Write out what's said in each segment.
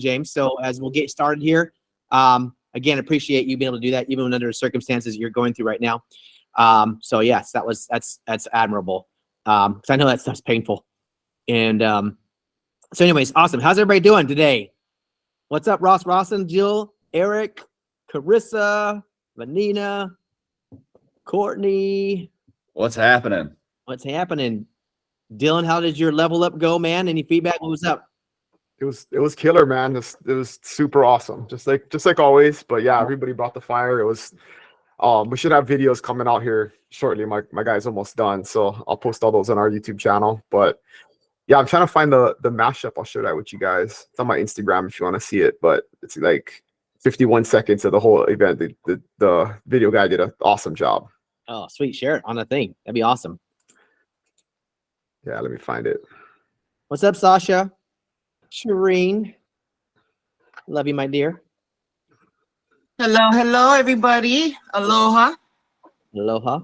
James. So as we'll get started here, again, appreciate you being able to do that even under the circumstances you're going through right now. So yes, that's admirable. Because I know that stuff's painful. And so anyways, awesome. How's everybody doing today? What's up, Ross, Rawson, Jill, Eric, Carissa, Vanina, Courtney? What's happening? What's happening? Dylan, how did your level up go, man? Any feedback? What was up? It was killer, man. It was super awesome. Just like always. But yeah, everybody brought the fire. It was we should have videos coming out here shortly. My guy's almost done, so I'll post all those on our YouTube channel. But yeah, I'm trying to find the mashup. I'll share that with you guys. It's on my Instagram if you want to see it. But it's like 51 seconds of the whole event. The video guy did an awesome job. Oh, sweet. Share it on the thing. That'd be awesome. Yeah, let me find it. What's up, Sasha? Shireen. Love you, my dear. Hello, everybody. Aloha. Aloha.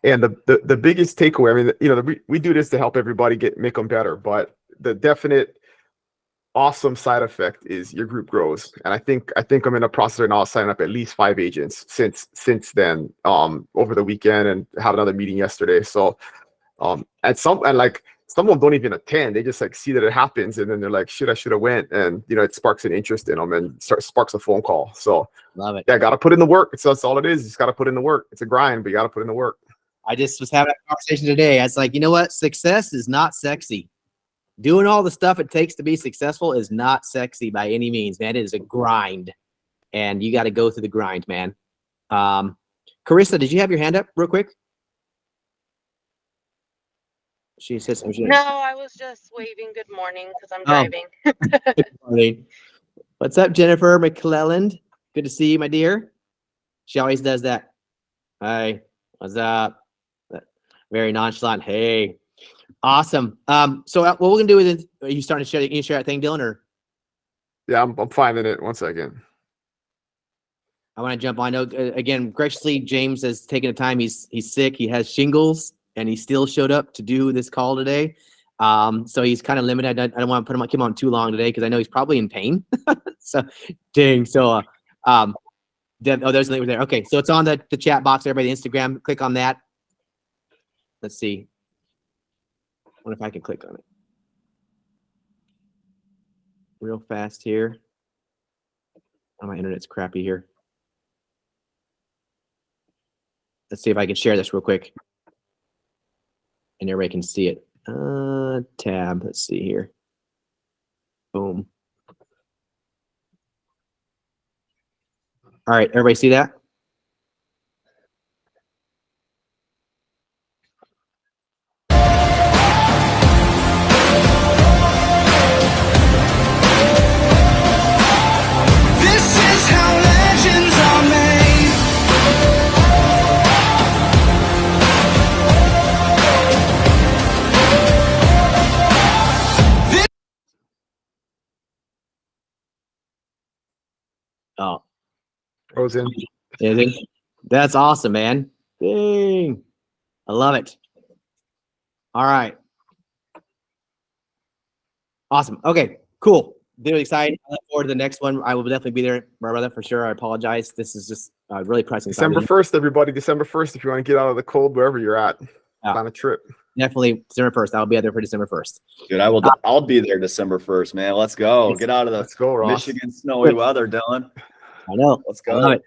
And the biggest takeaway, I mean, you know, we do this to help everybody make them better, but the definite awesome side effect is your group grows. And I think I'm in the process right now of signing up at least 5 agents since then, over the weekend, and had another meeting yesterday. So and some of them don't even attend. They just like see that it happens, and then they're like, shit, I should have went. And you know, it sparks an interest in them and sparks a phone call. So love it. Yeah, gotta put in the work. That's all it is. You just gotta put in the work. It's a grind, but you gotta put in the work. I just was having a conversation today. I was like, you know what? Success is not sexy. Doing all the stuff it takes to be successful is not sexy by any means, man. It is a grind, and you got to go through the grind, man. Carissa, did you have your hand up real quick? She said something. No, I was just waving good morning because I'm driving. Good morning. What's up, Jennifer McClelland? Good to see you, my dear. She always does that. Hi, what's up? Very nonchalant. Hey, awesome. So what we're gonna do is, are you starting to share? Can you share that thing, Dylan? Or yeah, I'm finding it. 1 second. I want to jump on. I know again, graciously, James has taken the time. He's sick. He has shingles, and he still showed up to do this call today. So he's kind of limited. I don't want to put him on too long today because I know he's probably in pain. So dang. So there's a link there. Okay, so it's on the chat box. Everybody, the Instagram. Click on that. Let's see. I wonder if I can click on it real fast here. Oh, my internet's crappy here. Let's see if I can share this real quick, and everybody can see it. Tab. Let's see here. Boom. All right, everybody see that? Oh, Frozen. That's awesome, man. Dang. I love it. All right. Awesome. Okay, cool. Really excited. I look forward to the next one. I will definitely be there, my brother, for sure. I apologize. This is just really pressing. December 1st, everybody. December 1st, if you want to get out of the cold, wherever you're at, on a trip. Definitely December 1st. I'll be out there for December 1st. Dude, I'll be there December 1st, man. Let's go. Get out of the Michigan snowy weather, Dylan. I know. Let's go. I love it.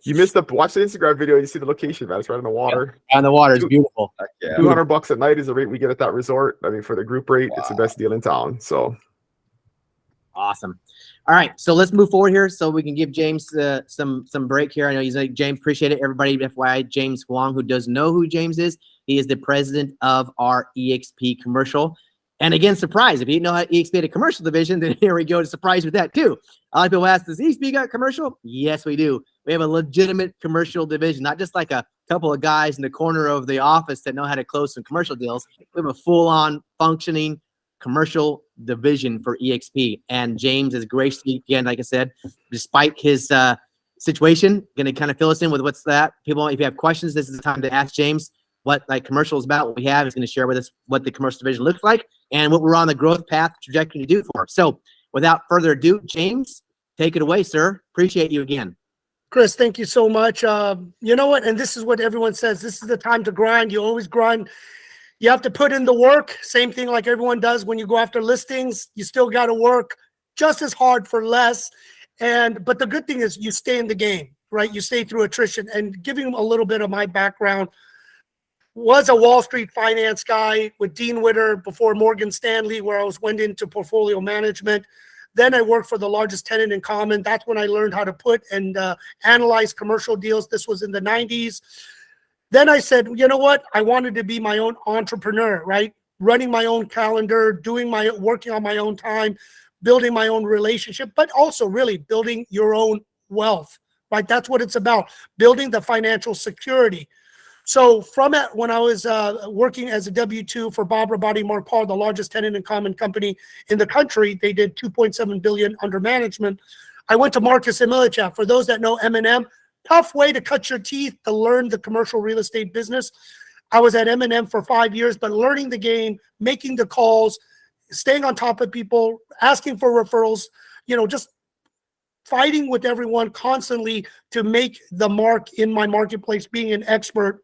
You missed watch the Instagram video. You see the location, man. It's right on the water. Yeah, on the water. It's beautiful. Yeah. $200 a night is the rate we get at that resort. I mean, for the group rate, It's the best deal in town. So awesome. All right, so let's move forward here so we can give James some break here. I know he's like, James, appreciate it. Everybody, FYI, James Huang, who doesn't know who James is, he is the president of our EXP commercial. And again, surprise, if you didn't know how EXP had a commercial division, then here we go to surprise with that too. A lot of people ask, does EXP got commercial? Yes, we do. We have a legitimate commercial division, not just like a couple of guys in the corner of the office that know how to close some commercial deals. We have a full-on functioning commercial division for EXP. And James is graciously, again, like I said, despite his situation, going to kind of fill us in with what's that. People, if you have questions, this is the time to ask James what like commercial is about, what we have. He's going to share with us what the commercial division looks like and what we're on the growth path trajectory to do for. So without further ado, James, take it away, sir. Appreciate you again. Chris, thank you so much. You know what? And this is what everyone says. This is the time to grind. You always grind. You have to put in the work. Same thing like everyone does when you go after listings. You still got to work just as hard for less. But the good thing is you stay in the game, right? You stay through attrition. And giving a little bit of my background, was a Wall Street finance guy with Dean Witter before Morgan Stanley, where I went into portfolio management. Then I worked for the largest tenant in common. That's when I learned how to put and analyze commercial deals. This was in the 90s. Then I said, you know what? I wanted to be my own entrepreneur, right? Running my own calendar, working on my own time, building my own relationship, but also really building your own wealth, right? That's what it's about, building the financial security. So from it, when I was working as a W-2 for Bob Rabati Mark Paul, the largest tenant in common company in the country, they did $2.7 billion under management. I went to Marcus and Millichap. For those that know M&M, tough way to cut your teeth to learn the commercial real estate business. I was at M&M for 5 years, but learning the game, making the calls, staying on top of people, asking for referrals, just fighting with everyone constantly to make the mark in my marketplace, being an expert.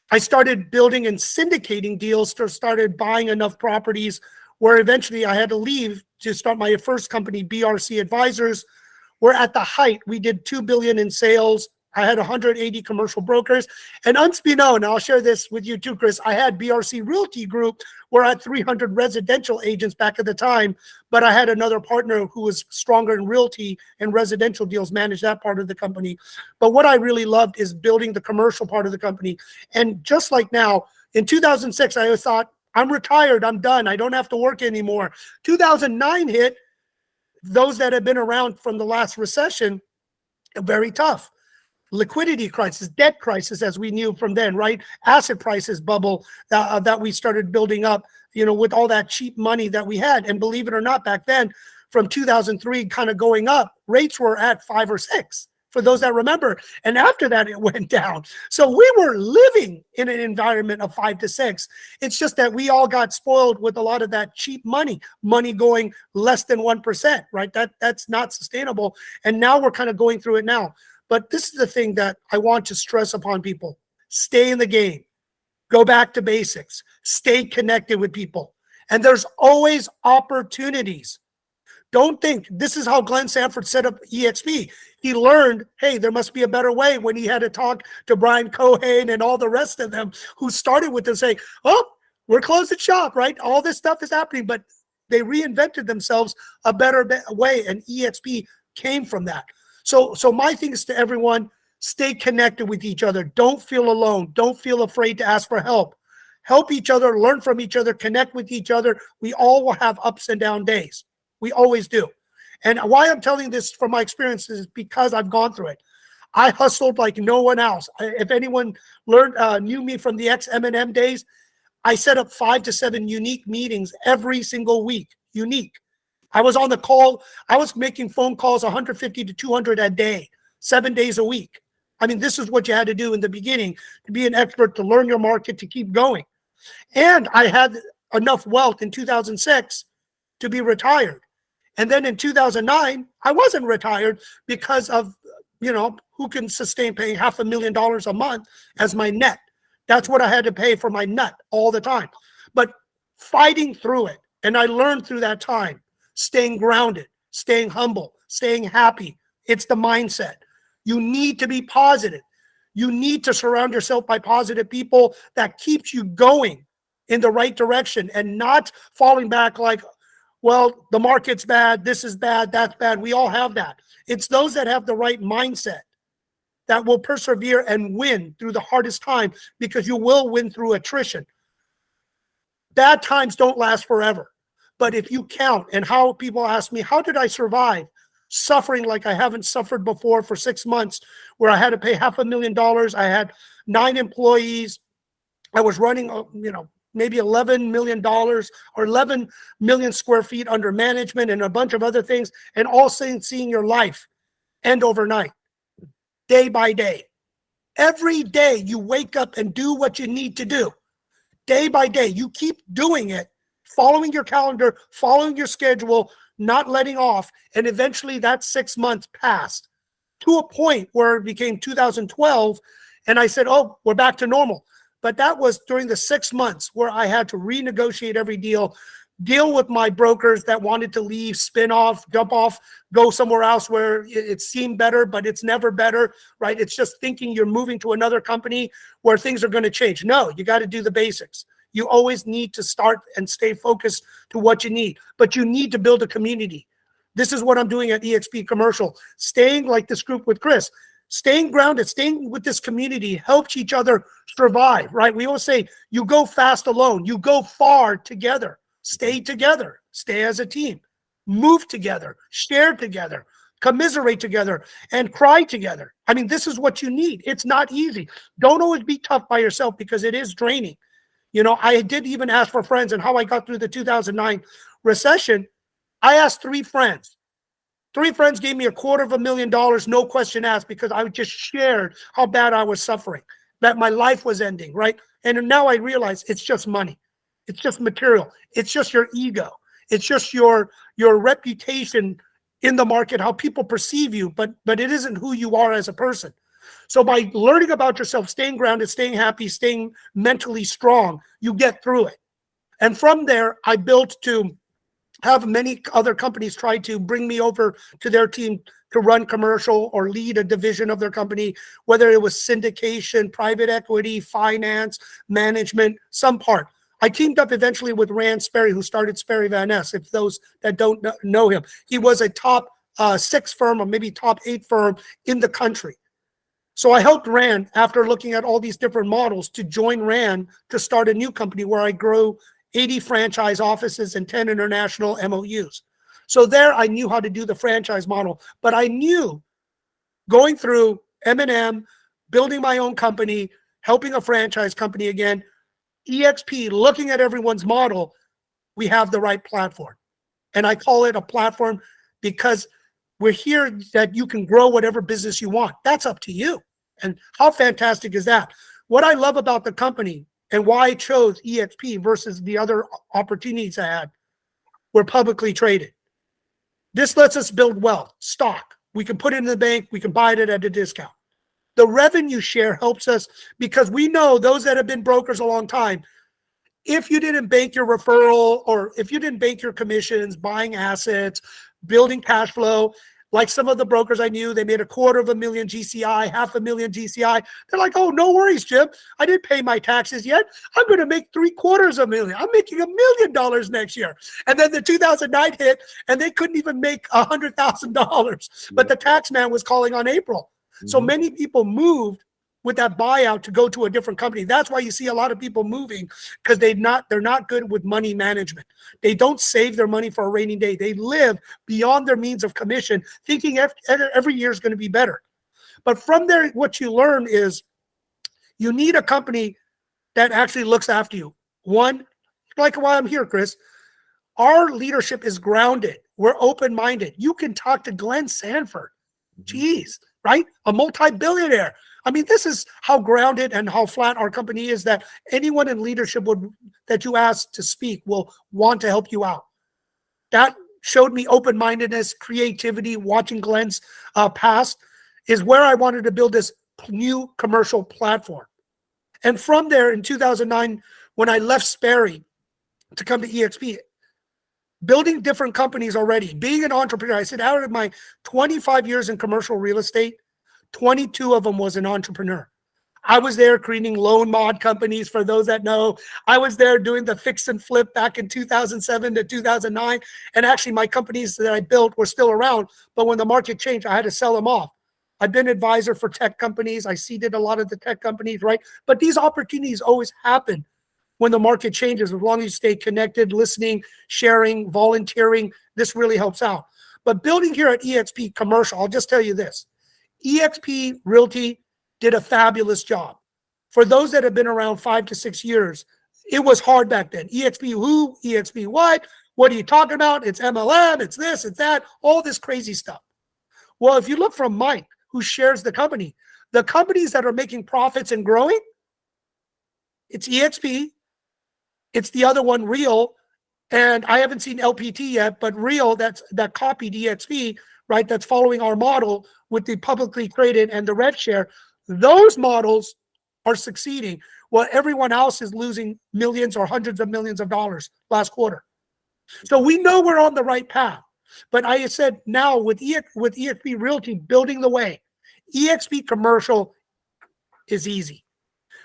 I started building and syndicating deals, started buying enough properties where eventually I had to leave to start my first company, BRC Advisors. We're at the height. We did $2 billion in sales. I had 180 commercial brokers. And unbeknown, and I'll share this with you too, Chris, I had BRC Realty Group. We're at 300 residential agents back at the time, but I had another partner who was stronger in realty and residential deals, manage that part of the company. But what I really loved is building the commercial part of the company. And just like now, in 2006, I thought, I'm retired, I'm done, I don't have to work anymore. 2009 hit. Those that have been around from the last recession, very tough. Liquidity crisis, debt crisis, as we knew from then, right? Asset prices bubble that we started building up, with all that cheap money that we had. And believe it or not, back then, from 2003 kind of going up, rates were at 5 or 6, for those that remember. And after that, it went down. So we were living in an environment of 5 to 6. It's just that we all got spoiled with a lot of that cheap money going less than 1%, right? That's not sustainable. And now we're kind of going through it now. But this is the thing that I want to stress upon people. Stay in the game. Go back to basics. Stay connected with people. And there's always opportunities. Don't think this is how Glenn Sanford set up EXP. He learned, hey, there must be a better way when he had to talk to Brian Cohen and all the rest of them who started with them saying, oh, we're closing shop, right? All this stuff is happening, but they reinvented themselves a better way, and EXP came from that. So my thing is to everyone, stay connected with each other. Don't feel alone. Don't feel afraid to ask for help. Help each other, learn from each other, connect with each other. We all will have ups and down days. We always do. And why I'm telling this from my experience is because I've gone through it. I hustled like no one else. If anyone knew me from the ex-M&M days, I set up 5 to 7 unique meetings every single week. Unique. I was on the call. I was making phone calls 150 to 200 a day, 7 days a week. I mean, this is what you had to do in the beginning to be an expert, to learn your market, to keep going. And I had enough wealth in 2006 to be retired. And then in 2009, I wasn't retired because of, who can sustain paying $500,000 a month as my net. That's what I had to pay for my nut all the time. But fighting through it. And I learned through that time. Staying grounded, staying humble, staying happy. It's the mindset. You need to be positive. You need to surround yourself by positive people that keeps you going in the right direction and not falling back like, well, the market's bad, this is bad, that's bad. We all have that. It's those that have the right mindset that will persevere and win through the hardest time, because you will win through attrition. Bad times don't last forever. But if you count, and how people ask me, how did I survive suffering like I haven't suffered before for 6 months, where I had to pay $500,000. I had 9 employees. I was running, maybe $11 million or 11 million square feet under management and a bunch of other things, and all seeing your life end overnight, day by day. Every day you wake up and do what you need to do. Day by day, you keep doing it. following your calendar, following your schedule, not letting off. And eventually that 6 months passed to a point where it became 2012. And I said, oh, we're back to normal. But that was during the 6 months where I had to renegotiate every deal with my brokers that wanted to leave, spin off, jump off, go somewhere else where it seemed better, but it's never better, right? It's just thinking you're moving to another company where things are going to change. No, you got to do the basics. You always need to start and stay focused to what you need, but you need to build a community. This is what I'm doing at EXP Commercial, staying like this group with Chris, staying grounded, staying with this community helps each other survive, right? We always say you go fast alone, you go far together. Stay together, stay as a team, move together, share together, commiserate together, and cry together. I mean, this is what you need. It's not easy. Don't always be tough by yourself because it is draining. You know, I did even ask for friends, and how I got through the 2009 recession. I asked 3 friends. 3 friends gave me $250,000, no question asked, because I just shared how bad I was suffering, that my life was ending, right? And now I realize it's just money. It's just material. It's just your ego. It's just your reputation in the market, how people perceive you, but it isn't who you are as a person. So by learning about yourself, staying grounded, staying happy, staying mentally strong, you get through it. And from there, I built to have many other companies try to bring me over to their team to run commercial or lead a division of their company, whether it was syndication, private equity, finance, management, some part. I teamed up eventually with Rand Sperry, who started Sperry Van Ness, if those that don't know him. He was a top 6 firm or maybe top 8 firm in the country. So I helped Rand, after looking at all these different models, to join Rand to start a new company where I grew 80 franchise offices and 10 international MOUs. So there I knew how to do the franchise model, but I knew going through M&M, building my own company, helping a franchise company again, EXP, looking at everyone's model, we have the right platform. And I call it a platform because we're here that you can grow whatever business you want. That's up to you. And how fantastic is that? What I love about the company and why I chose EXP versus the other opportunities I had, we're publicly traded. This lets us build wealth, stock. We can put it in the bank. We can buy it at a discount. The revenue share helps us because we know those that have been brokers a long time, if you didn't bank your referral or if you didn't bank your commissions, buying assets, building cash flow, like some of the brokers I knew, they made $250,000 GCI, $500,000 GCI. They're like, oh, no worries, Jim. I didn't pay my taxes yet. I'm going to make $750,000. I'm making $1 million next year. And then the 2009 hit, and they couldn't even make $100,000. But the tax man was calling on April. So many people moved with that buyout to go to a different company. That's why you see a lot of people moving, because they're not good with money management. They don't save their money for a rainy day. They live beyond their means of commission, thinking every year is going to be better. But from there, what you learn is you need a company that actually looks after you. One, like why I'm here, Chris, our leadership is grounded. We're open-minded. You can talk to Glenn Sanford. Jeez, right? A multi-billionaire. I mean, this is how grounded and how flat our company is, that anyone in leadership that you ask to speak will want to help you out. That showed me open-mindedness, creativity. Watching Glenn's past is where I wanted to build this new commercial platform. And from there in 2009, when I left Sperry to come to EXP, building different companies already, being an entrepreneur, I said out of my 25 years in commercial real estate, 22 of them was an entrepreneur. I was there creating loan mod companies, for those that know. I was there doing the fix and flip back in 2007 to 2009. And actually my companies that I built were still around, but when the market changed, I had to sell them off. I've been advisor for tech companies. I seeded a lot of the tech companies, right? But these opportunities always happen when the market changes. As long as you stay connected, listening, sharing, volunteering, this really helps out. But building here at EXP Commercial, I'll just tell you this. EXP Realty did a fabulous job. For those that have been around 5 to 6 years, it was hard back then. EXP who? EXP what? What are you talking about? It's MLM, it's this, it's that, all this crazy stuff. Well, if you look from Mike, who shares the companies that are making profits and growing, it's EXP, it's the other one, Real, And I haven't seen LPT yet, but Real, that copied EXP, right? That's following our model with the publicly traded and the red share. Those models are succeeding while everyone else is losing millions or hundreds of millions of dollars last quarter. So we know we're on the right path. But I said now with EXP Realty building the way, EXP Commercial is easy.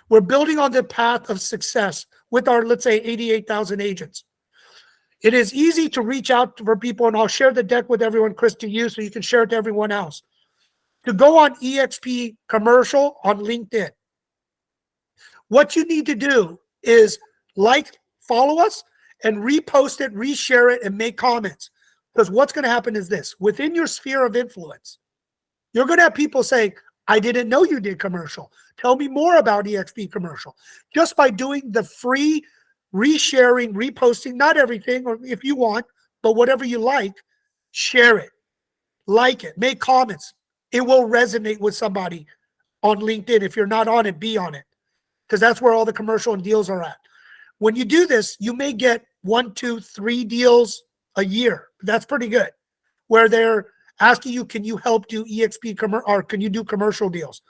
We're building on the path of success with our, let's say, 88,000 agents. It is easy to reach out for people, and I'll share the deck with everyone, Chris, to you, so you can share it to everyone else. To go on EXP Commercial on LinkedIn. What you need to do is follow us, and repost it, reshare it, and make comments. Because what's going to happen is this. Within your sphere of influence, you're going to have people saying, I didn't know you did commercial. Tell me more about EXP Commercial. Just by doing the free resharing, reposting, not everything, or if you want, but whatever you like, share it, like it, make comments. It will resonate with somebody on LinkedIn. If you're not on it, be on it, because that's where all the commercial and deals are at. When you do this, you may get 1, 2, 3 deals a year. That's pretty good. Where they're asking you, can you help do EXP or can you do commercial deals?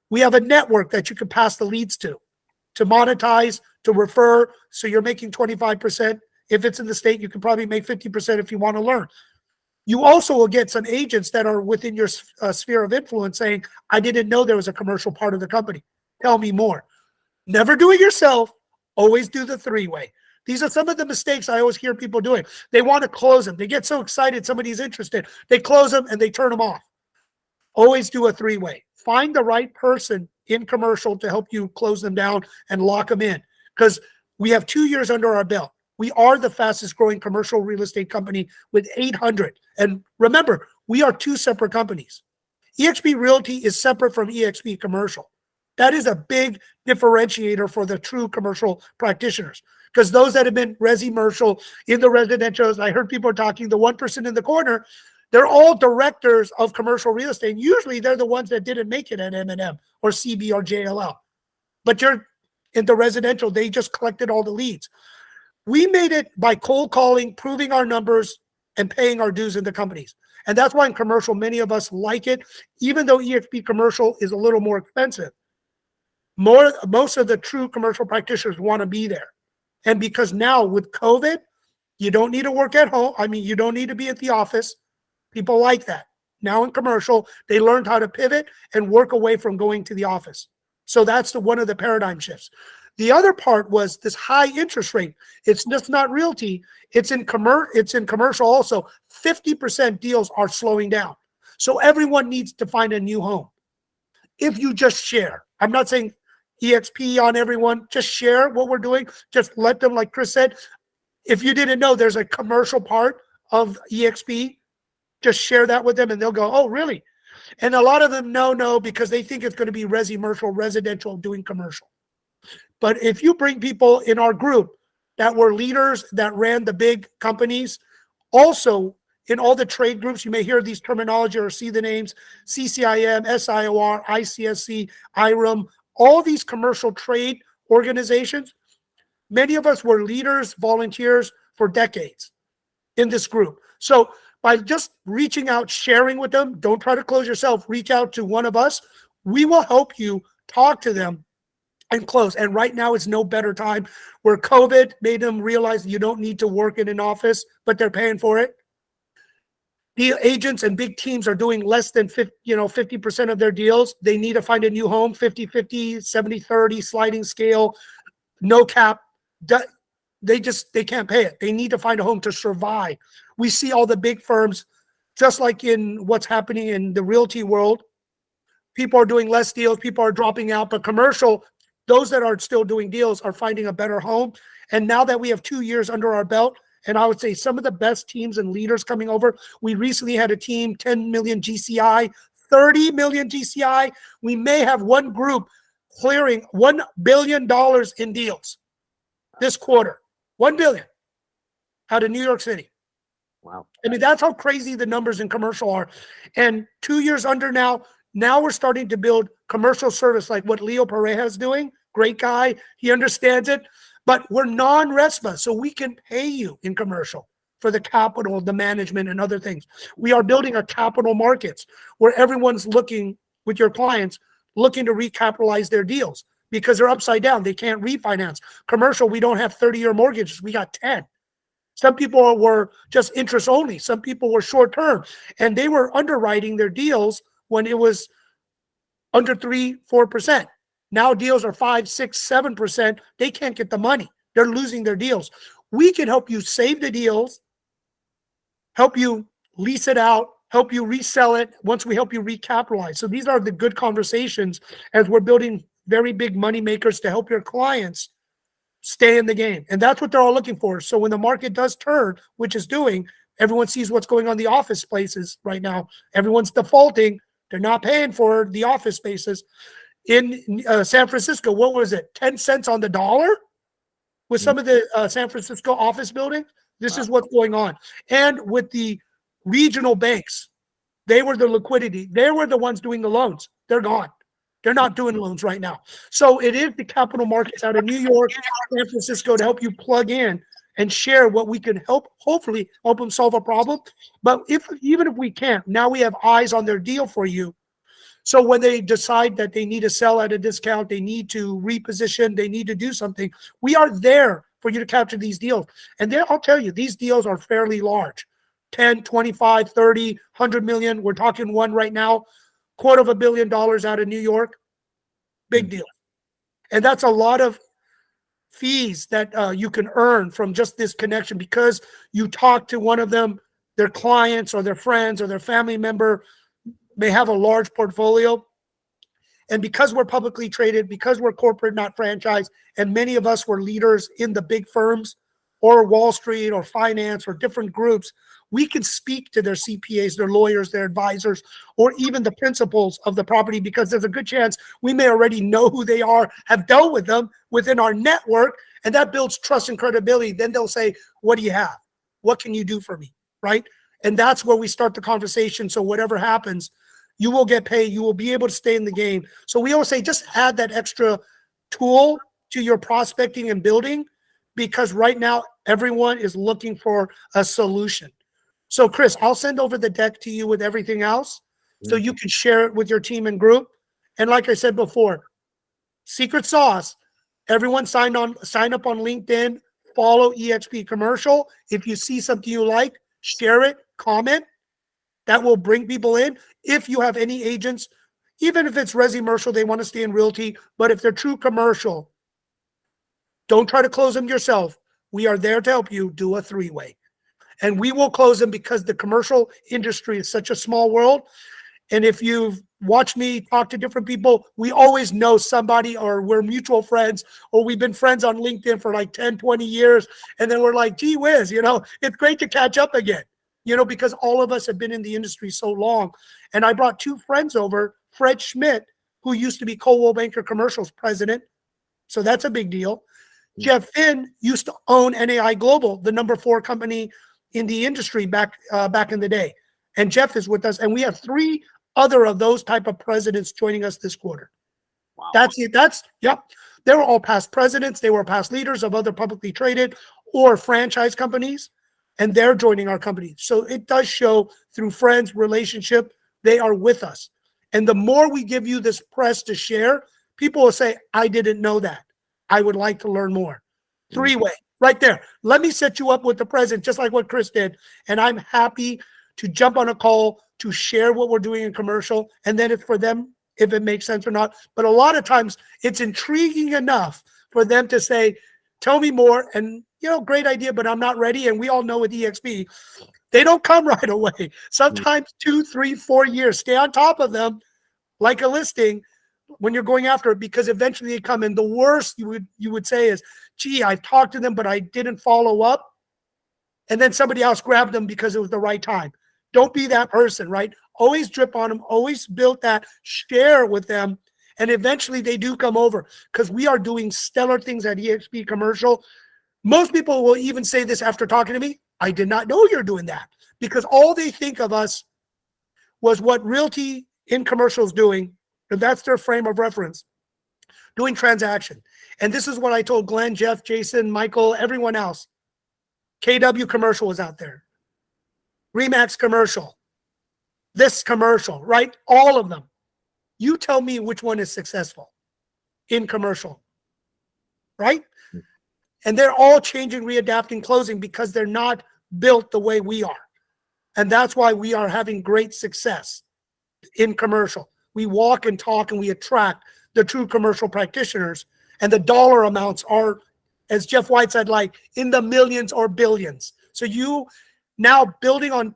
We have a network that you can pass the leads to monetize, to refer. So you're making 25%. If it's in the state, you can probably make 50% if you want to learn. You also will get some agents that are within your sphere of influence saying, I didn't know there was a commercial part of the company. Tell me more. Never do it yourself. Always do the 3-way. These are some of the mistakes I always hear people doing. They want to close them. They get so excited somebody's interested. They close them and they turn them off. Always do a 3-way. Find the right person in commercial to help you close them down and lock them in. Because we have 2 years under our belt. We are the fastest growing commercial real estate company with 800. And remember, we are 2 separate companies. eXp Realty is separate from eXp Commercial. That is a big differentiator for the true commercial practitioners. Because those that have been resi-mercial in the residentials, I heard people talking, the 1% in the corner, they're all directors of commercial real estate. And usually they're the ones that didn't make it at M&M or CB or JLL. But you're in the residential, they just collected all the leads. We made it by cold calling, proving our numbers, and paying our dues in the companies. And that's why in commercial, many of us like it, even though eXp Commercial is a little more expensive. Most of the true commercial practitioners want to be there. And because now with COVID, you don't need to work at home. I mean, you don't need to be at the office. People like that. Now in commercial, they learned how to pivot and work away from going to the office. So that's one of the paradigm shifts. The other part was this high interest rate. It's just not realty. It's in commercial also. 50% deals are slowing down. So everyone needs to find a new home. If you just share, I'm not saying EXP on everyone, just share what we're doing. Just let them, like Chris said, if you didn't know there's a commercial part of EXP, just share that with them and they'll go, oh, really? And a lot of them no, because they think it's going to be resi-mercial, residential doing commercial. But if you bring people in our group that were leaders that ran the big companies, also in all the trade groups, you may hear these terminology or see the names, CCIM, SIOR, ICSC, IREM, all these commercial trade organizations, many of us were leaders, volunteers for decades in this group. So by just reaching out, sharing with them, don't try to close yourself, reach out to one of us. We will help you talk to them and close. And right now it's no better time where COVID made them realize you don't need to work in an office, but they're paying for it. The agents and big teams are doing less than 50% of their deals. They need to find a new home, 50-50, 70-30, sliding scale, no cap. They can't pay it. They need to find a home to survive. We see all the big firms, just like in what's happening in the realty world. People are doing less deals. People are dropping out. But commercial, those that are still doing deals are finding a better home. And now that we have 2 years under our belt, and I would say some of the best teams and leaders coming over. We recently had a team, 10 million GCI, 30 million GCI. We may have one group clearing $1 billion in deals this quarter. 1 billion out of New York City. Wow. I mean, that's how crazy the numbers in commercial are. And 2 years under now we're starting to build commercial service like what Leo Pareja is doing. Great guy. He understands it. but we're non-RESPA, so we can pay you in commercial for the capital, the management, and other things. We are building a capital markets where everyone's looking, with your clients, looking to recapitalize their deals because they're upside down. They can't refinance. Commercial, we don't have 30-year mortgages. We got 10. Some people were just interest only. Some people were short term, and they were underwriting their deals when it was under 3-4%. Now deals are 5-6-7%. They can't get the money. They're losing their deals. We can help you save the deals, help you lease it out, help you resell it once we help you recapitalize. So these are the good conversations as we're building very big money makers to help your clients stay in the game. And that's what they're all looking for. So when the market does turn, which is doing, everyone sees what's going on in the office places right now. Everyone's defaulting. They're not paying for the office spaces. In San Francisco, what was it? 10 cents on the dollar with some of the San Francisco office buildings. This is what's going on. And with the regional banks, they were the liquidity. They were the ones doing the loans. They're gone. They're not doing loans right now. So it is the capital markets out of New York, San Francisco to help you plug in and share what we can hopefully help them solve a problem. But even if we can't, now we have eyes on their deal for you. So when they decide that they need to sell at a discount, they need to reposition, they need to do something, we are there for you to capture these deals. And then I'll tell you, these deals are fairly large. 10, 25, 30, 100 million. We're talking one right now, $250 million out of New York. Big deal. And that's a lot of fees that you can earn from just this connection because you talk to one of them, their clients or their friends or their family member may have a large portfolio. And because we're publicly traded, because we're corporate, not franchise, and many of us were leaders in the big firms or Wall Street or finance or different groups, we can speak to their CPAs, their lawyers, their advisors, or even the principals of the property because there's a good chance we may already know who they are, have dealt with them within our network, and that builds trust and credibility. Then they'll say, what do you have? What can you do for me, right? And that's where we start the conversation. So whatever happens, you will get paid. You will be able to stay in the game. So we always say just add that extra tool to your prospecting and building because right now everyone is looking for a solution. So Chris, I'll send over the deck to you with everything else so you can share it with your team and group. And like I said before, secret sauce, everyone sign up on LinkedIn, follow eXp Commercial. If you see something you like, share it, comment. That will bring people in. If you have any agents, even if it's resi-commercial, they want to stay in realty, but if they're true commercial, don't try to close them yourself. We are there to help you do a three-way. And we will close them because the commercial industry is such a small world. And if you've watched me talk to different people, we always know somebody or we're mutual friends or we've been friends on LinkedIn for like 10, 20 years. And then we're like, gee whiz, it's great to catch up again, because all of us have been in the industry so long. And I brought two friends over, Fred Schmidt, who used to be Coldwell Banker Commercial's president. So that's a big deal. Jeff Finn used to own NAI Global, the number 4 company in the industry back in the day. And Jeff is with us. And we have 3 other of those type of presidents joining us this quarter. Wow. That's it. Yep. They were all past presidents. They were past leaders of other publicly traded or franchise companies. And they're joining our company. So it does show through friends, relationship, they are with us. And the more we give you this press to share, people will say, I didn't know that. I would like to learn more. 3-way, right there. Let me set you up with the president, just like what Chris did. And I'm happy to jump on a call to share what we're doing in commercial. And then it's for them, if it makes sense or not. But a lot of times it's intriguing enough for them to say, tell me more. And, great idea, but I'm not ready. And we all know with EXP, they don't come right away. Sometimes 2, 3, 4 years. Stay on top of them like a listing when you're going after it, because eventually they come in. The worst you would say is, gee, I've talked to them, but I didn't follow up. And then somebody else grabbed them because it was the right time. Don't be that person, right? Always drip on them. Always build that, share with them. And eventually they do come over because we are doing stellar things at eXp Commercial. Most people will even say this after talking to me. I did not know you're doing that, because all they think of us was what Realty in Commercial is doing. And that's their frame of reference, doing transaction. And this is what I told Glenn, Jeff, Jason, Michael, everyone else. KW commercial was out there. Remax commercial. This commercial, right? All of them. You tell me which one is successful in commercial, right? And they're all changing, readapting, closing because they're not built the way we are. And that's why we are having great success in commercial. We walk and talk and we attract the true commercial practitioners, and the dollar amounts are, as Jeff White said, like in the millions or billions. So you now building on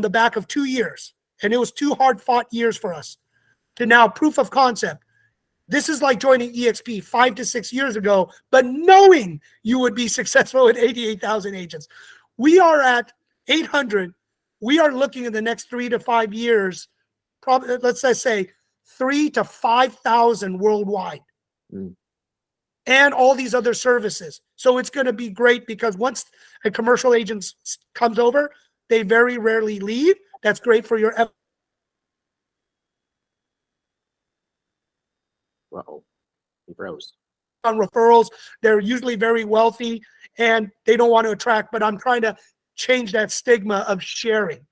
the back of 2 years, and it was 2 hard-fought years for us, to now proof of concept. This is like joining EXP 5 to 6 years ago, but knowing you would be successful at 88,000 agents. We are at 800. We are looking in the next 3 to 5 years, probably, let's just say 3,000 to 5,000 worldwide. And all these other services. So it's going to be great because once a commercial agent comes over, they very rarely leave. That's great for your. Uh-oh, he froze. On referrals, they're usually very wealthy and they don't want to attract, but I'm trying to change that stigma of sharing.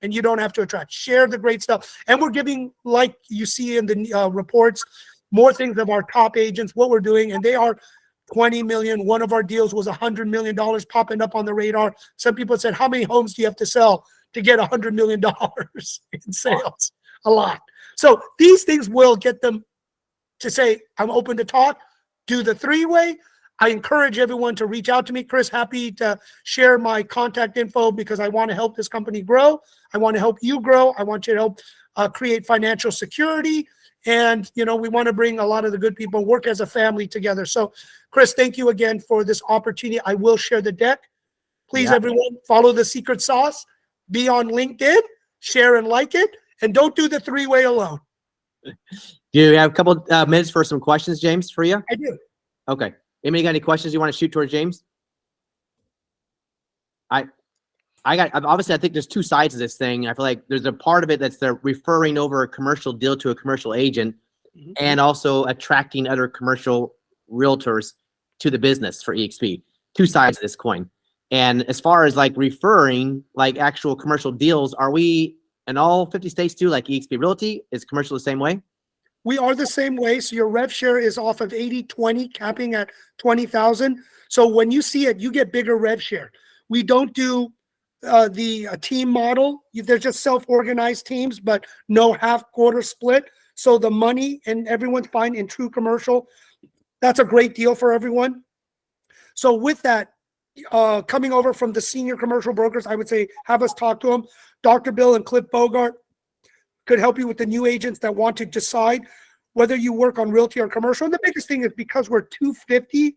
And you don't have to attract. Share the great stuff. And we're giving, like you see in the reports, more things of our top agents, what we're doing, and they are 20 million. One of our deals was $100 million popping up on the radar. Some people said, how many homes do you have to sell to get $100 million in sales? A lot. So these things will get them to say, I'm open to talk, do the 3-way. I encourage everyone to reach out to me. Chris, happy to share my contact info because I want to help this company grow. I want to help you grow. I want you to help create financial security. And, you know, we want to bring a lot of the good people, work as a family together. So, Chris, thank you again for this opportunity. I will share the deck. Please, everyone, follow the secret sauce. Be on LinkedIn, share and like it, and don't do the 3-way alone. Do you have a couple minutes for some questions, James, for you? I do. Okay. Anybody got any questions you want to shoot towards James? Obviously, I think there's 2 sides of this thing. I feel like there's a part of it that's the referring over a commercial deal to a commercial agent and also attracting other commercial realtors to the business for EXP. 2 sides of this coin. And as far as like referring like actual commercial deals, are we in all 50 states too, like EXP Realty? Is commercial the same way? We are the same way. So your rev share is off of 80-20, capping at 20,000. So when you see it, you get bigger rev share. We don't do the team model. They're just self-organized teams, but no half-quarter split. So the money and everyone's fine in true commercial. That's a great deal for everyone. So with that, coming over from the senior commercial brokers, I would say have us talk to them. Dr. Bill and Cliff Bogart could help you with the new agents that want to decide whether you work on realty or commercial. And the biggest thing is because we're $250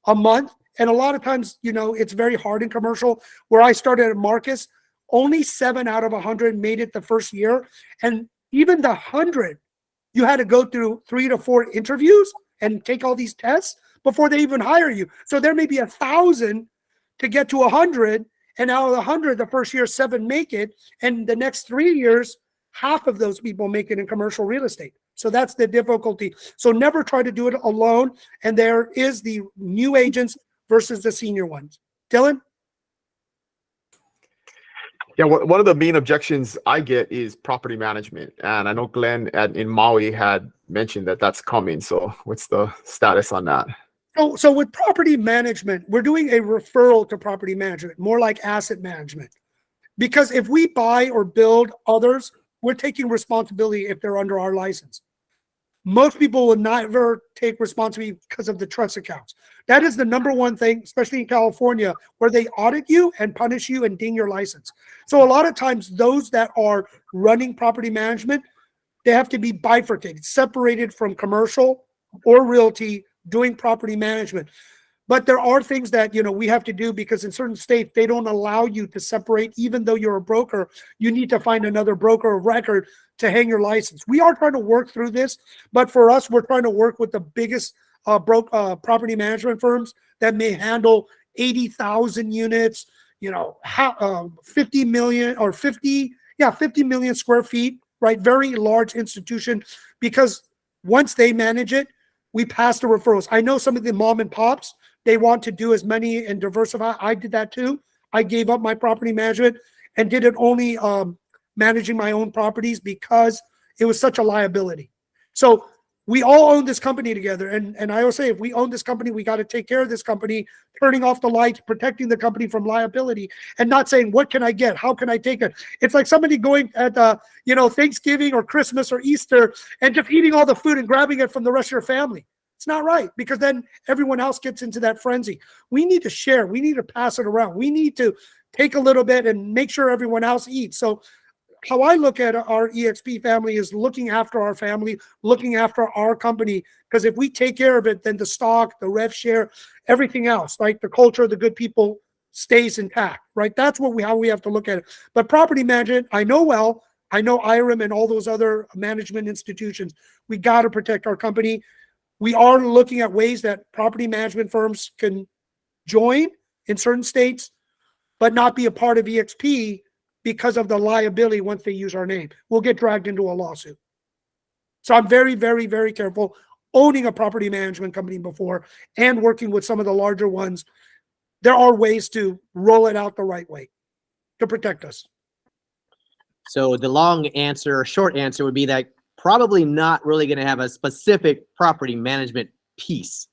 a month, and a lot of times, you know, it's very hard in commercial. Where I started at Marcus, only 7 out of 100 made it the first year. And even the 100, you had to go through 3 to 4 interviews and take all these tests before they even hire you. So there may be 1,000 to get to 100. And out of the 100, the first year, 7 make it. And the next 3 years, half of those people make it in commercial real estate. So that's the difficulty. So never try to do it alone. And there is the new agents versus the senior ones. Dylan? Yeah, one of the main objections I get is property management. And I know Glenn in Maui had mentioned that that's coming. So what's the status on that? So with property management, we're doing a referral to property management, more like asset management. Because if we buy or build others, we're taking responsibility if they're under our license. Most people will never take responsibility because of the trust accounts. That is the number one thing, especially in California, where they audit you and punish you and ding your license. So a lot of times those that are running property management, they have to be bifurcated, separated from commercial or realty, doing property management. But there are things that, you know, we have to do because in certain states, they don't allow you to separate. Even though you're a broker, you need to find another broker of record to hang your license. We are trying to work through this, but for us, we're trying to work with the biggest property management firms that may handle 80,000 units, you know, 50 million or 50 million square feet, right? Very large institution, because once they manage it, we pass the referrals. I know some of the mom and pops, they want to do as many and diversify. I did that too. I gave up my property management and did it only managing my own properties because it was such a liability. So we all own this company together. And I always say, if we own this company, we got to take care of this company, turning off the lights, protecting the company from liability, and not saying, what can I get? How can I take it? It's like somebody going at Thanksgiving or Christmas or Easter and just eating all the food and grabbing it from the rest of your family. It's not right, because then everyone else gets into that frenzy. We need to share. We need to pass it around. We need to take a little bit and make sure everyone else eats. So how I look at our EXP family is looking after our family, looking after our company, because if we take care of it, then the stock, the rev share, everything else, like the culture, the good people stays intact, right? That's how we have to look at it. But property management, I know well. I know IREAA and all those other management institutions. We got to protect our company. We are looking at ways that property management firms can join in certain states, but not be a part of EXP because of the liability once they use our name. We'll get dragged into a lawsuit. So I'm very, very, very careful owning a property management company before and working with some of the larger ones. There are ways to roll it out the right way to protect us. So the long answer or short answer would be that probably not really going to have a specific property management piece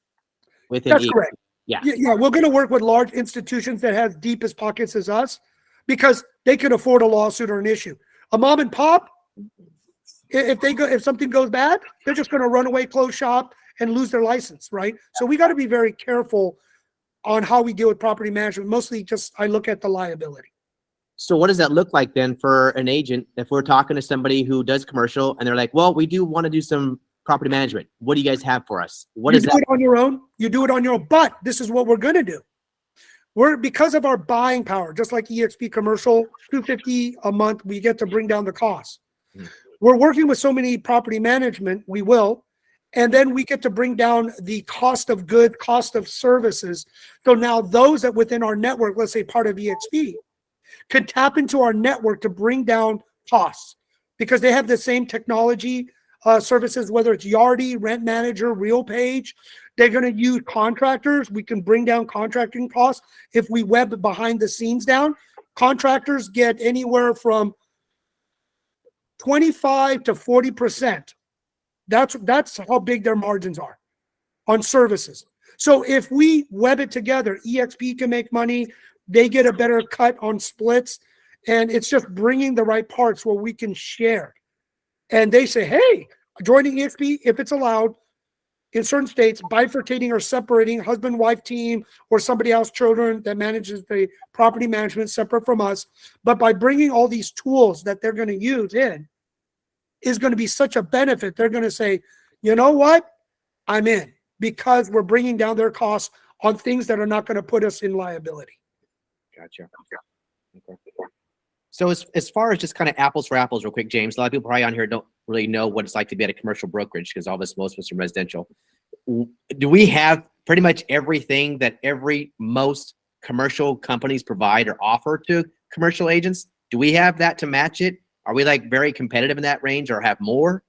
within. That's correct. Yeah. Yeah, we're going to work with large institutions that have deep as pockets as us, because they can afford a lawsuit or an issue. A mom and pop, if something goes bad, they're just going to run away, close shop, and lose their license, right? So we got to be very careful on how we deal with property management. Mostly just I look at the liability. So what does that look like then for an agent if we're talking to somebody who does commercial and they're like, well, we do want to do some property management. What do you guys have for us? What is that? You do it on your own. You do it on your own. But this is what we're going to do. Because of our buying power, just like EXP commercial, $250 a month, we get to bring down the cost. We're working with so many property management, we will, and then we get to bring down the cost of goods, cost of services. So now those that within our network, let's say part of EXP, can tap into our network to bring down costs because they have the same technology services, whether it's Yardi, Rent Manager, RealPage. They're going to use contractors. We can bring down contracting costs if we web behind the scenes down. Contractors get anywhere from 25 to 40%. That's how big their margins are on services. So if we web it together, EXP can make money. They get a better cut on splits, and it's just bringing the right parts where we can share. And they say, hey, joining EXP, if it's allowed in certain states, bifurcating or separating husband-wife team or somebody else, children that manages the property management separate from us. But by bringing all these tools that they're going to use in is going to be such a benefit. They're going to say, you know what? I'm in, because we're bringing down their costs on things that are not going to put us in liability. Gotcha. Okay. So as far as just kind of apples for apples real quick, James, a lot of people probably on here don't really know what it's like to be at a commercial brokerage because most of us are residential. Do we have pretty much everything that most commercial companies provide or offer to commercial agents? Do we have that to match it? Are we like very competitive in that range or have more?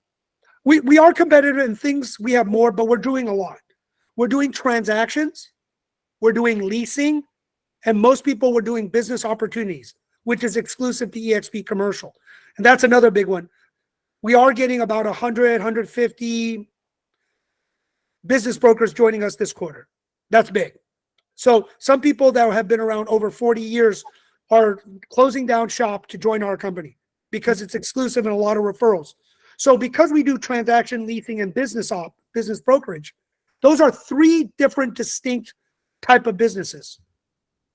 We are competitive in things, we have more, but we're doing a lot. We're doing transactions, we're doing leasing, and most people were doing business opportunities, which is exclusive to EXP commercial. And that's another big one. We are getting about 100, 150 business brokers joining us this quarter. That's big. So some people that have been around over 40 years are closing down shop to join our company because it's exclusive and a lot of referrals. So because we do transaction leasing and business brokerage, those are three different distinct type of businesses,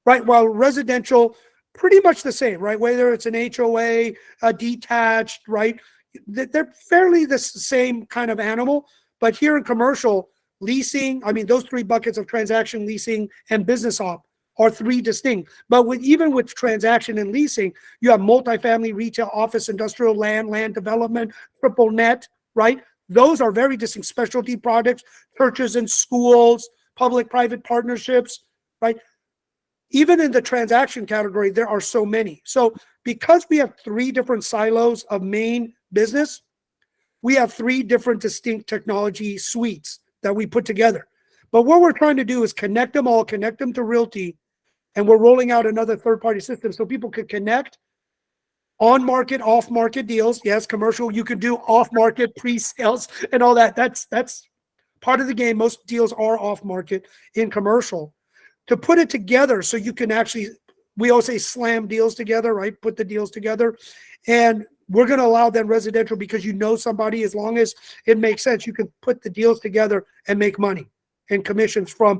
right? While residential, pretty much the same, right? Whether it's an HOA, a detached, right? They're fairly the same kind of animal. But here in commercial leasing, I mean, those three buckets of transaction, leasing, and business op are three distinct. But even with transaction and leasing, you have multifamily, retail, office, industrial, land development, triple net, right? Those are very distinct specialty products, churches and schools, public-private partnerships, right? Even in the transaction category, there are so many. So because we have three different silos of main business, we have three different distinct technology suites that we put together. But what we're trying to do is connect them all, connect them to Realty, and we're rolling out another third-party system so people could connect on-market, off-market deals. Yes, commercial, you can do off-market pre-sales and all that. That's part of the game. Most deals are off-market in commercial. To put it together so you can actually, we always say slam deals together, right? Put the deals together. And we're going to allow them residential because you know somebody, as long as it makes sense, you can put the deals together and make money and commissions from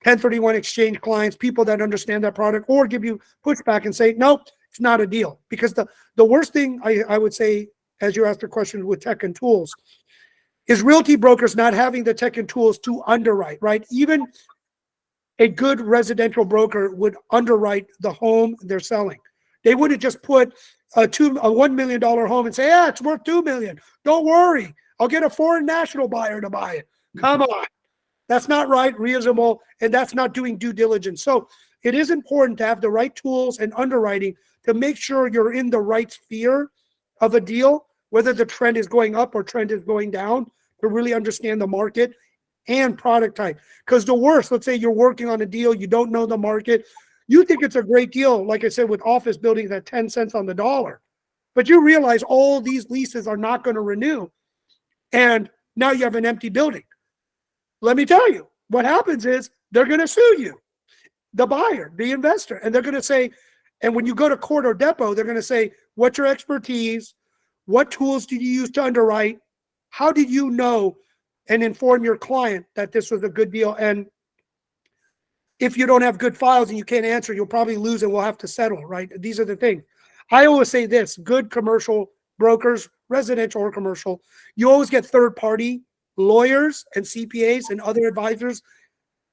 1031 exchange clients, people that understand that product, or give you pushback and say, nope, it's not a deal. Because the worst thing I would say, as you asked the question with tech and tools, is realty brokers not having the tech and tools to underwrite, right? Even a good residential broker would underwrite the home they're selling. They wouldn't just put a $1 million home and say, yeah, it's worth $2 million. Don't worry, I'll get a foreign national buyer to buy it. Come on. That's not right, reasonable, and that's not doing due diligence. So it is important to have the right tools and underwriting to make sure you're in the right sphere of a deal, whether the trend is going up or trend is going down, to really understand the market and product type. Because the worst, let's say you're working on a deal, you don't know the market, you think it's a great deal, like I said, with office buildings at 10 cents on the dollar, but you realize all these leases are not going to renew, and now you have an empty building. Let me tell you, what happens is they're going to sue you, the buyer, the investor, and they're going to say, and when you go to court or depot, they're going to say, what's your expertise? What tools did you use to underwrite? How did you know and inform your client that this was a good deal? And if you don't have good files and you can't answer, you'll probably lose and we'll have to settle, right? These are the things. I always say this, good commercial brokers, residential or commercial, you always get third-party lawyers and CPAs and other advisors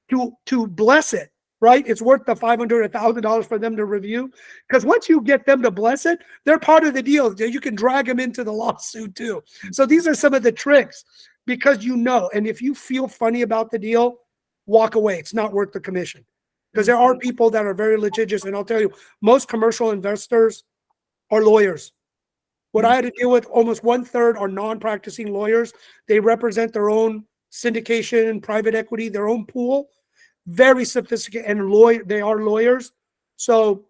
to bless it, right? It's worth the $500 or $1,000 for them to review, because once you get them to bless it, they're part of the deal. You can drag them into the lawsuit too. So these are some of the tricks, because you know, and if you feel funny about the deal, walk away. It's not worth the commission, because there are people that are very litigious, and I'll tell you, most commercial investors are lawyers. What I had to deal with, almost 1/3 are non-practicing lawyers. They represent their own syndication, private equity, their own pool. Very sophisticated, and they are lawyers. So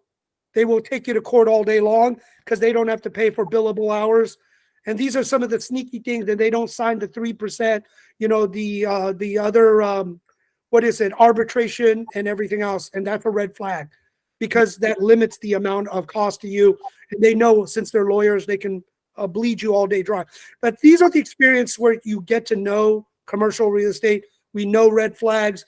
they will take you to court all day long because they don't have to pay for billable hours. And these are some of the sneaky things that they don't sign the 3%, the other, arbitration and everything else. And that's a red flag, because that limits the amount of cost to you. And they know, since they're lawyers, they can bleed you all day dry. But these are the experience where you get to know commercial real estate. We know red flags.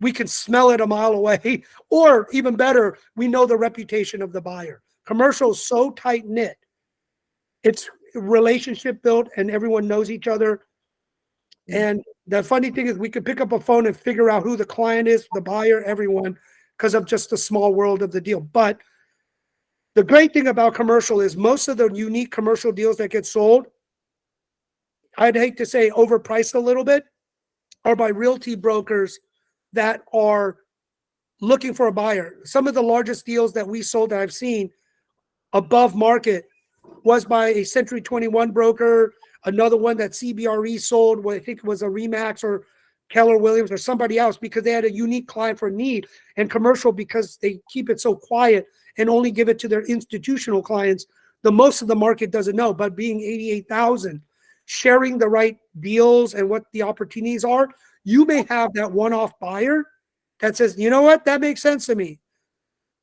We can smell it a mile away. Or even better, we know the reputation of the buyer. Commercial is so tight knit. It's relationship built and everyone knows each other. And the funny thing is, we could pick up a phone and figure out who the client is, the buyer, everyone, because of just the small world of the deal. But the great thing about commercial is most of the unique commercial deals that get sold, I'd hate to say overpriced a little bit, are by realty brokers that are looking for a buyer. Some of the largest deals that we sold that I've seen above market was by a Century 21 broker. Another one that CBRE sold, what I think was a Remax or Keller Williams or somebody else, because they had a unique client for need. And commercial, because they keep it so quiet and only give it to their institutional clients, the most of the market doesn't know. But being 88,000, sharing the right deals and what the opportunities are, you may have that one-off buyer that says, you know what, that makes sense to me,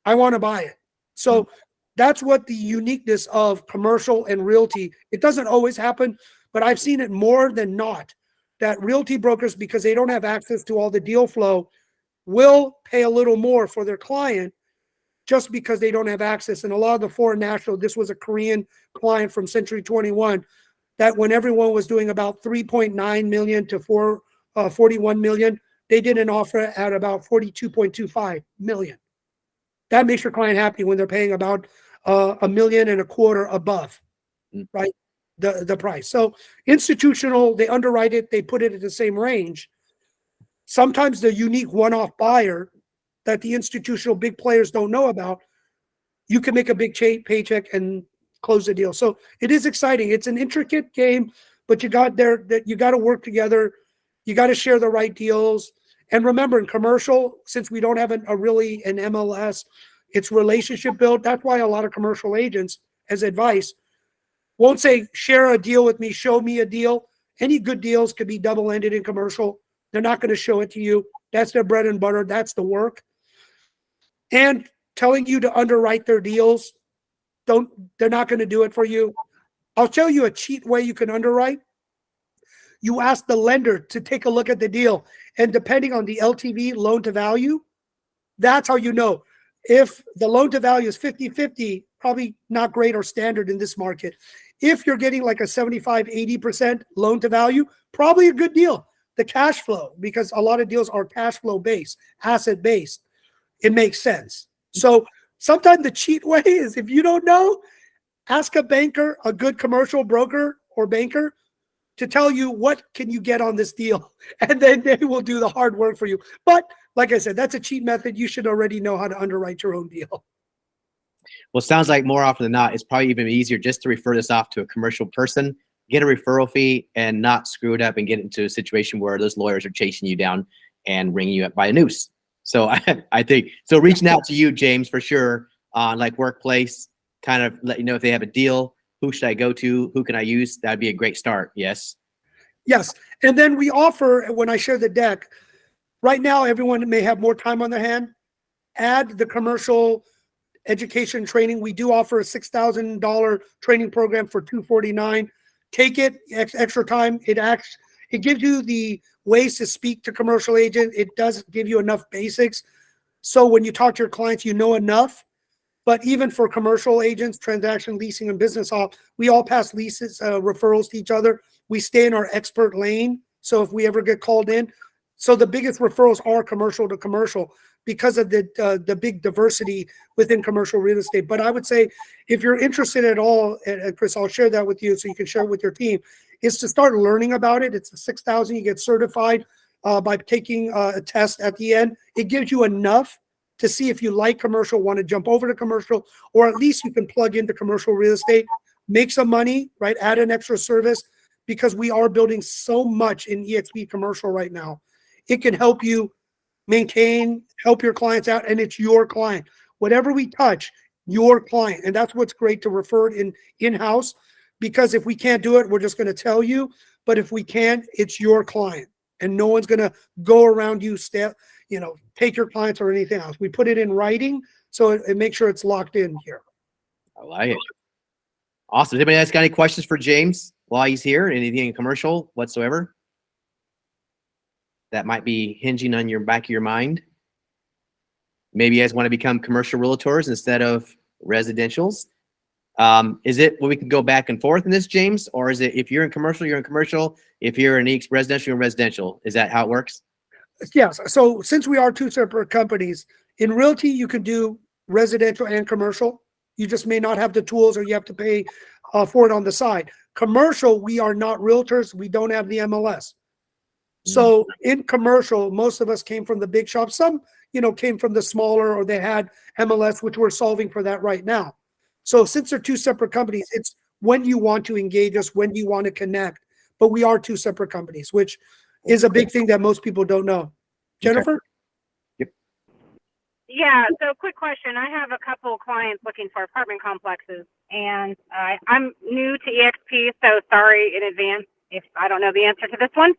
I want to buy it. So that's what the uniqueness of commercial and realty. It doesn't always happen, but I've seen it more than not, that realty brokers, because they don't have access to all the deal flow, will pay a little more for their client just because they don't have access. And a lot of the foreign national, this was a Korean client from Century 21, that when everyone was doing about 3.9 million to 41 million, they did an offer at about 42.25 million. That makes your client happy when they're paying about $1.25 million above, right? The price. So institutional, they underwrite it, they put it at the same range. Sometimes the unique one-off buyer that the institutional big players don't know about, you can make a big paycheck and close the deal. So it is exciting. It's an intricate game, but you got to work together. You got to share the right deals. And remember, in commercial, since we don't have really an MLS, it's relationship built. That's why a lot of commercial agents, as advice, won't say, share a deal with me, show me a deal. Any good deals could be double-ended in commercial. They're not going to show it to you. That's their bread and butter. That's the work. And telling you to underwrite their deals, they're not going to do it for you. I'll tell you a cheat way you can underwrite. You ask the lender to take a look at the deal. And depending on the LTV, loan to value, that's how you know. If the loan to value is 50-50, probably not great or standard in this market. If you're getting like a 75-80% loan to value, probably a good deal. The cash flow, because a lot of deals are cash flow based, asset based, it makes sense. So sometimes the cheat way is, if you don't know, ask a banker, a good commercial broker or banker, to tell you what can you get on this deal, and then they will do the hard work for you. But like I said, that's a cheat method. You should already know how to underwrite your own deal. Well, it sounds like more often than not, it's probably even easier just to refer this off to a commercial person, get a referral fee, and not screw it up and get into a situation where those lawyers are chasing you down and ringing you up by a noose. So I think, so reaching out to you, James, for sure, on like workplace, kind of let you know if they have a deal, who should I go to, who can I use? That'd be a great start. Yes. Yes. And then we offer, when I share the deck, right now, everyone may have more time on their hand. Add the commercial education training. We do offer a $6,000 training program for $249. Take it, extra time. It gives you the ways to speak to commercial agent. It does give you enough basics. So when you talk to your clients, you know enough. But even for commercial agents, transaction leasing and business off, we all pass leases, referrals to each other. We stay in our expert lane. So if we ever get called in, so the biggest referrals are commercial to commercial because of the big diversity within commercial real estate. But I would say, if you're interested at all, and Chris, I'll share that with you so you can share it with your team, is to start learning about it. It's $6,000. You get certified by taking a test at the end. It gives you enough to see if you like commercial, want to jump over to commercial, or at least you can plug into commercial real estate, make some money, right? Add an extra service, because we are building so much in EXP commercial right now. It can help you maintain, help your clients out, and it's your client. Whatever we touch, your client. And that's what's great to refer it in-house, because if we can't do it, we're just going to tell you. But if we can, it's your client, and no one's going to go around you, take your clients or anything else. We put it in writing, so it makes sure it's locked in here. I like it. Awesome. Does anybody else got any questions for James while he's here? Anything commercial whatsoever that might be hinging on your back of your mind? Maybe you guys want to become commercial realtors instead of residentials. Is it where we can go back and forth in this, James? Or is it, if you're in commercial, you're in commercial? If you're in residential, you're in residential? Is that how it works? Yes. So since we are two separate companies, in realty, you can do residential and commercial. You just may not have the tools, or you have to pay for it on the side. Commercial, we are not realtors. We don't have the MLS. So in commercial, most of us came from the big shops. Some, came from the smaller, or they had MLS, which we're solving for that right now. So since they're two separate companies, it's when you want to engage us, when you want to connect. But we are two separate companies, which is a big thing that most people don't know. Jennifer? Yep. Yeah, so quick question. I have a couple clients looking for apartment complexes, and I'm new to EXP, so sorry in advance if I don't know the answer to this one.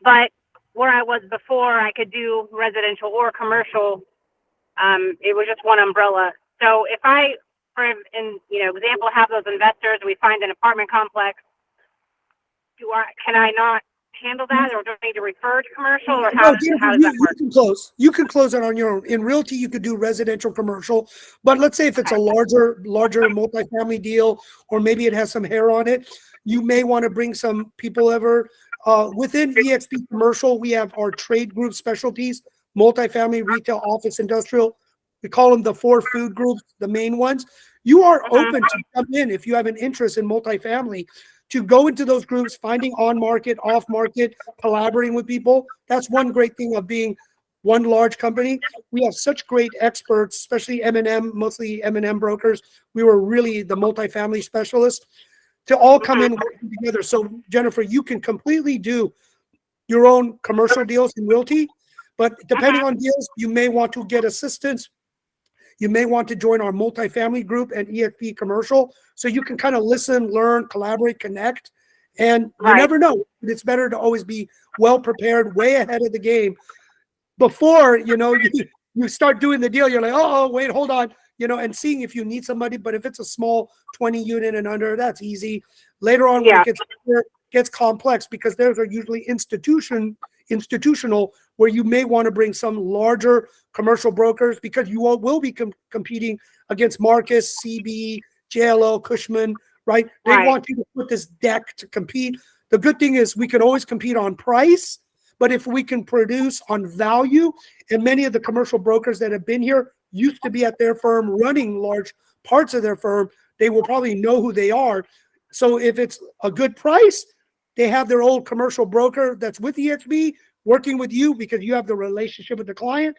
But where I was before, I could do residential or commercial. It was just one umbrella. So if I, for example, have those investors, we find an apartment complex, can I not handle that, or do I need to refer to commercial, or how does that work? You can close it on your own. In realty, you could do residential, commercial, but let's say if it's a larger multifamily deal, or maybe it has some hair on it, you may want to bring some people over. Within EXP commercial, we have our trade group specialties: multifamily, retail, office, industrial. We call them the 4 food groups, the main ones. You are open to come in if you have an interest in multifamily, to go into those groups, finding on market, off market, collaborating with people. That's one great thing of being one large company. We have such great experts, especially M&M, mostly M&M brokers. We were really the multifamily specialists, to all come in working together. So Jennifer, you can your own commercial deals in realty. But depending on deals, you may want to get assistance. You may want to join our multifamily group and EXP commercial, so you can kind of listen, learn, collaborate, connect. And you never know. It's better to always be well prepared, way ahead of the game. Before, you start doing the deal, you're like, oh, wait, hold on, and seeing if you need somebody. But if it's a small 20 unit and under, that's easy. Later on, when it gets complex, because those are usually institutional, where you may want to bring some larger commercial brokers, because you all will be competing against Marcus, CB, JLL, Cushman, right? They want you to put this deck to compete. The good thing is we can always compete on price, but if we can produce on value, and many of the commercial brokers that have been here used to be at their firm running large parts of their firm, they will probably know who they are. So if it's a good price, they have their old commercial broker that's with EXP working with you because you have the relationship with the client.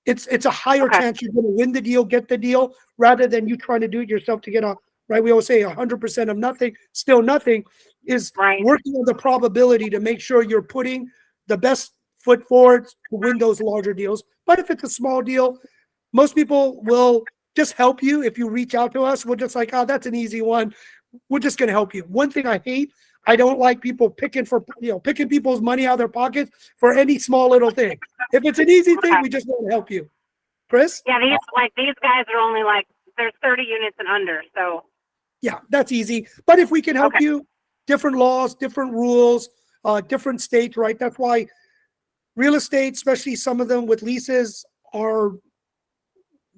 It's a higher chance you're going to win the deal, get the deal, rather than you trying to do it yourself to get right? We always say 100% of nothing, still nothing, is working on the probability to make sure you're putting the best foot forward to win those larger deals. But if it's a small deal, most people will just help you. If you reach out to us, we're just like, oh, that's an easy one. We're just going to help you. One thing I hate, I don't like people picking people's money out of their pockets for any small little thing. If it's an easy thing, we just want to help you. Chris? Yeah, these guys are only there's 30 units and under, so. Yeah, that's easy. But if we can help you, different laws, different rules, different states, right? That's why real estate, especially some of them with leases, are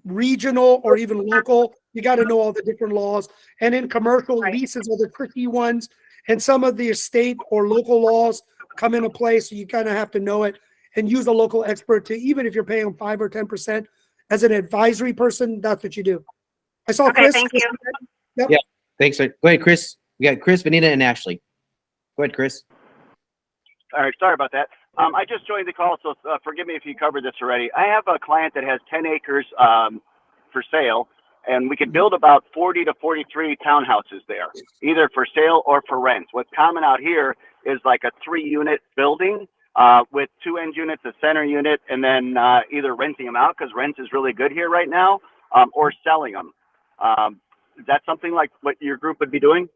regional or even local. You got to know all the different laws. And in commercial, leases are the tricky ones. And some of the state or local laws come into play. So you kind of have to know it and use a local expert to, even if you're paying them 5 or 10% as an advisory person, that's what you do. I saw Chris. Thank you. Yep. Yeah. Thanks. Go ahead, Chris. We got Chris, Vanita, and Ashley. Go ahead, Chris. All right. Sorry about that. I just joined the call, so forgive me if you covered this already. I have a client that has 10 acres for sale, and we could build about 40 to 43 townhouses there, either for sale or for rent. What's common out here is like a 3-unit building with 2 end units, a center unit, and then either renting them out, because rent is really good here right now, or selling them. Is that something like what your group would be doing?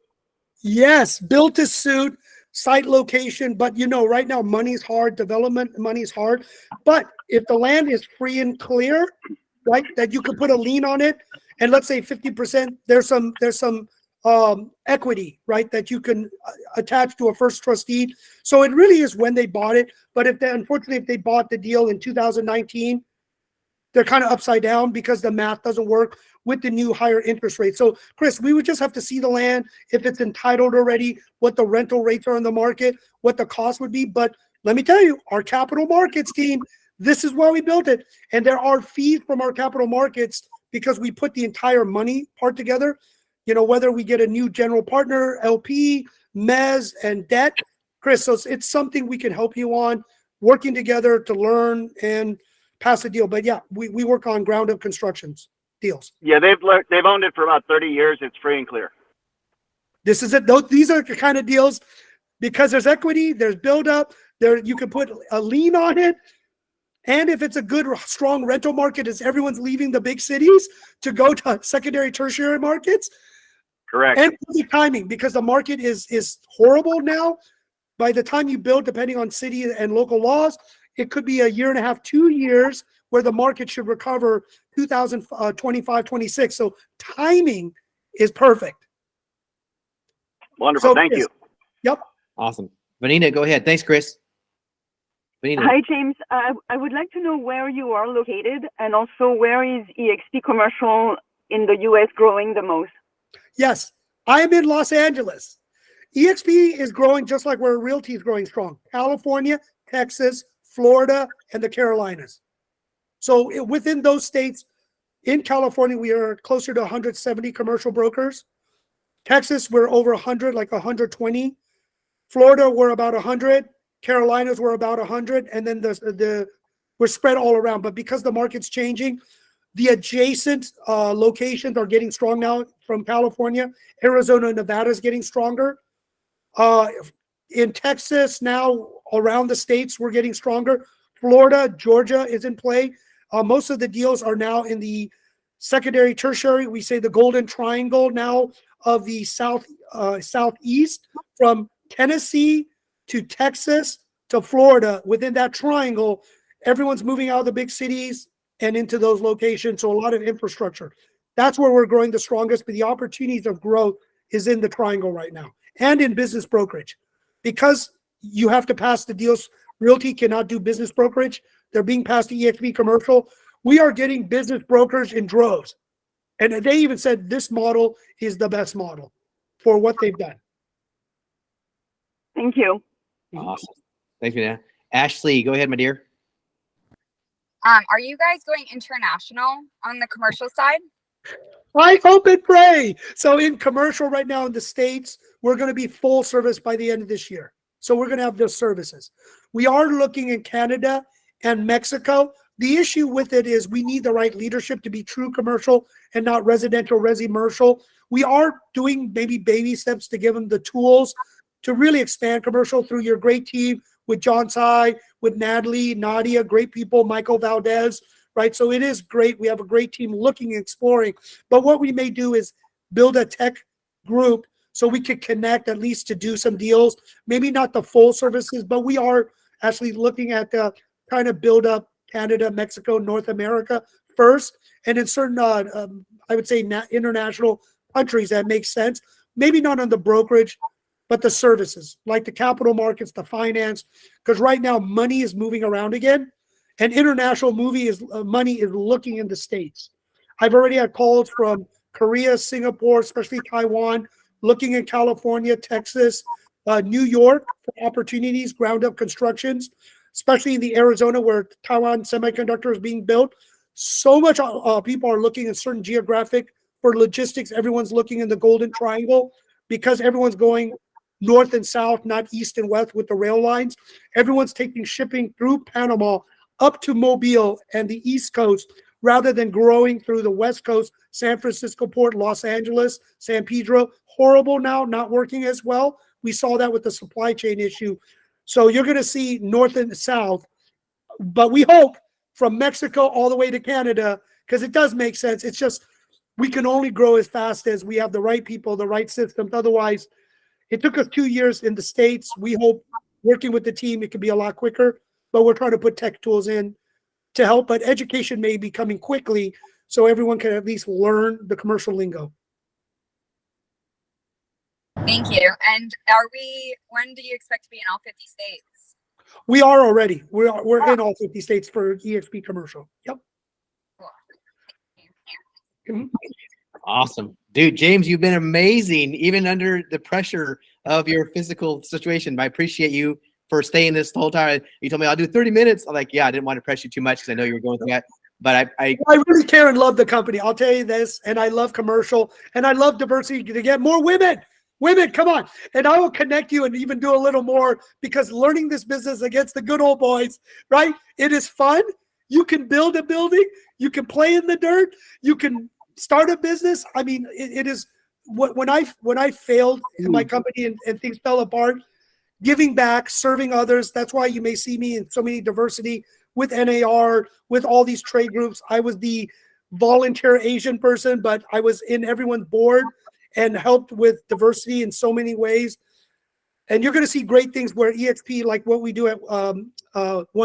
Yes, built to suit, site location, but right now money's hard, development money's hard. But if the land is free and clear, right, that you could put a lien on it, and let's say 50%, there's some equity, right, that you can attach to a first trustee. So it really is when they bought it. But unfortunately, if they bought the deal in 2019, they're kind of upside down because the math doesn't work with the new higher interest rate. So, Chris, we would just have to see the land, if it's entitled already, what the rental rates are in the market, what the cost would be. But let me tell you, our capital markets team, this is why we built it. And there are fees from our capital markets because we put the entire money part together. Whether we get a new general partner, LP, mezz, and debt. Chris, so it's something we can help you on, working together to learn and pass a deal. But yeah, we work on ground up constructions deals. Yeah, they've owned it for about 30 years. It's free and clear. This is it. These are the kind of deals, because there's equity, there's build up, you can put a lien on it. And if it's a good, strong rental market, as everyone's leaving the big cities to go to secondary, tertiary markets. Correct. And the timing, because the market is horrible now. By the time you build, depending on city and local laws, it could be 1.5 years, 2 years, where the market should recover 2025, 26. So timing is perfect. Wonderful. So, Thank you. Yep. Awesome. Vanina, go ahead. Thanks, Chris. Vanina. Hi, James. I would like to know where you are located, and also where is EXP Commercial in the U.S. growing the most? Yes, I am in Los Angeles. EXP is growing just like where Realty is growing strong. California, Texas, Florida, and the Carolinas. So within those states, in California, we are closer to 170 commercial brokers. Texas, we're over 100, like 120. Florida, we're about 100. Carolinas, we're about 100. And then we're spread all around. But because the market's changing, the adjacent locations are getting strong now from California. Arizona and Nevada is getting stronger. In Texas now, around the states, we're getting stronger. Florida, Georgia is in play. Most of the deals are now in the secondary, tertiary. We say the golden triangle now of the southeast, from Tennessee to Texas to Florida. Within that triangle, everyone's moving out of the big cities and into those locations. So a lot of infrastructure. That's where we're growing the strongest. But the opportunities of growth is in the triangle right now, and in business brokerage, because you have to pass the deals. Realty cannot do business brokerage. They're being passed to EXP commercial. We are getting business brokers in droves. And they even said this model is the best model for what they've done. Thank you. Awesome. Thank you, Nana. Ashley, go ahead, my dear. Are you guys going international on the commercial side? I hope and pray. So in commercial right now in the States, we're going to be full service by the end of this year. So we're going to have those services. We are looking in Canada and Mexico. The issue with it is we need the right leadership to be true commercial and not residential, resi-mercial. We are doing maybe baby steps to give them the tools to really expand commercial through your great team with John Tsai, with Natalie, Nadia, great people, Michael Valdez, right? So it is great. We have a great team looking and exploring. But what we may do is build a tech group so we can connect at least to do some deals. Maybe not the full services, but we are actually looking at trying to build up Canada, Mexico, North America first. And in certain, I would say, international countries that makes sense. Maybe not on the brokerage, but the services, like the capital markets, the finance, because right now money is moving around again, and international money is looking in the States. I've already had calls from Korea, Singapore, especially Taiwan, looking in California, Texas, New York for opportunities, ground up constructions, especially in the Arizona where Taiwan Semiconductor is being built. So much people are looking at certain geographic for logistics. Everyone's looking in the Golden Triangle because everyone's going north and south, not east and west with the rail lines. Everyone's taking shipping through Panama up to Mobile and the East Coast rather than growing through the West Coast, San Francisco Port, Los Angeles, San Pedro. Horrible now, not working as well. We saw that with the supply chain issue. So you're going to see north and south, but we hope from Mexico all the way to Canada, because it does make sense. It's just we can only grow as fast as we have the right people, the right systems. Otherwise, it took us 2 years in the States. We hope working with the team, it can be a lot quicker, but we're trying to put tech tools in to help. But education may be coming quickly so everyone can at least learn the commercial lingo. Thank you. And when do you expect to be in all 50 states? We are already. We're in all 50 states for EXP commercial. Yep. Cool. Awesome. Dude, James, you've been amazing, even under the pressure of your physical situation. I appreciate you for staying this the whole time. You told me I'll do 30 minutes. I'm like, yeah, I didn't want to press you too much because I know you were going through that. But I really care and love the company. I'll tell you this, and I love commercial, and I love diversity to get more women. Women, come on. And I will connect you and even do a little more, because learning this business against the good old boys, right? It is fun. You can build a building. You can play in the dirt. You can start a business. I mean, it is when I failed in my company and things fell apart, giving back, serving others. That's why you may see me in so many diversity with NAR, with all these trade groups. I was the volunteer Asian person, but I was in everyone's board and helped with diversity in so many ways. And you're going to see great things where EXP, like what we do at One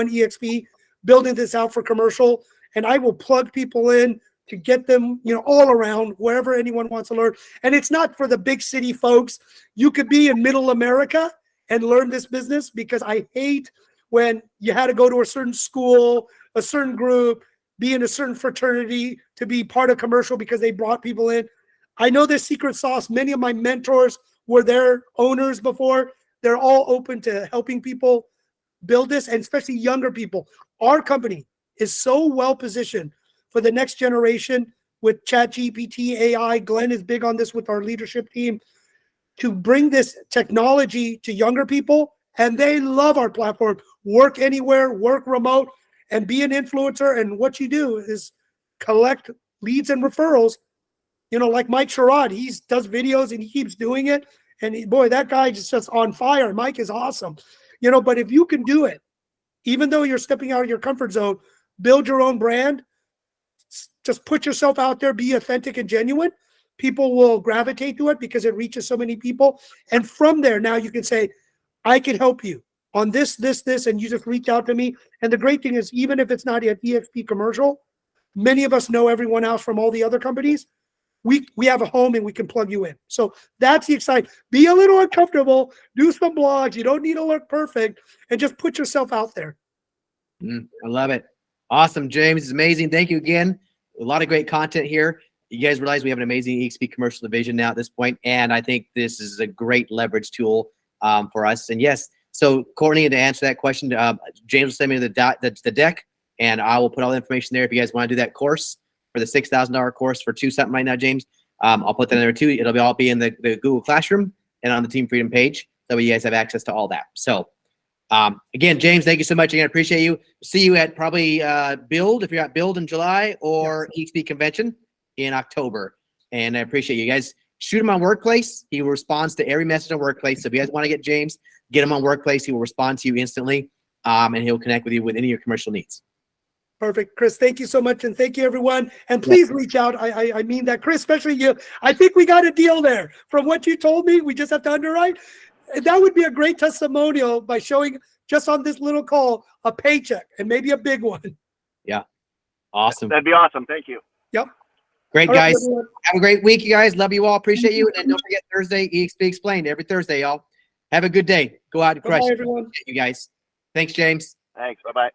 EXP, building this out for commercial. And I will plug people in to get them, all around wherever anyone wants to learn. And it's not for the big city folks. You could be in middle America and learn this business, because I hate when you had to go to a certain school, a certain group, be in a certain fraternity to be part of commercial because they brought people in. I know there's secret sauce. Many of my mentors were their owners before. They're all open to helping people build this, and especially younger people. Our company is so well positioned for the next generation with ChatGPT, AI. Glenn is big on this with our leadership team to bring this technology to younger people, and they love our platform. Work anywhere, work remote, and be an influencer. And what you do is collect leads and referrals. Like Mike Sherrod, he does videos and he keeps doing it. And boy, that guy is just on fire. Mike is awesome. but if you can do it, even though you're stepping out of your comfort zone, build your own brand, just put yourself out there, be authentic and genuine. People will gravitate to it because it reaches so many people. And from there, now you can say, I can help you on this, and you just reach out to me. And the great thing is, even if it's not an EXP commercial, many of us know everyone else from all the other companies. We have a home and we can plug you in. So that's the excitement. Be a little uncomfortable, do some blogs. You don't need to look perfect, and just put yourself out there. I love it. Awesome, James. It's amazing. Thank you again. A lot of great content here. You guys realize we have an amazing EXP commercial division now at this point, and I think this is a great leverage tool for us. And yes, so Courtney, to answer that question, James will send me the deck, and I will put all the information there if you guys want to do that course for the $6,000 course for two something right now, James. I'll put that in there too. It'll all be in the Google Classroom and on the Team Freedom page, so you guys have access to all that. So again, James, thank you so much. Again, I appreciate you. See you at probably Build, if you're at Build in July, or EXP Convention in October. And I appreciate you guys. Shoot him on Workplace. He responds to every message on Workplace. So if you guys want to get James, get him on Workplace. He will respond to you instantly, and he'll connect with you with any of your commercial needs. Perfect. Chris, thank you so much. And thank you, everyone. And please reach out. I mean that, Chris, especially you. I think we got a deal there. From what you told me, we just have to underwrite. That would be a great testimonial by showing just on this little call a paycheck, and maybe a big one. Yeah. Awesome. That'd be awesome. Thank you. Yep. Great, All right, guys. everyone. Have a great week, you guys. Love you all. Appreciate you. And don't forget Thursday, EXP Explained every Thursday, y'all. Have a good day. Go out and crush Bye, it. everyone. You guys. Thanks, James. Thanks. Bye-bye.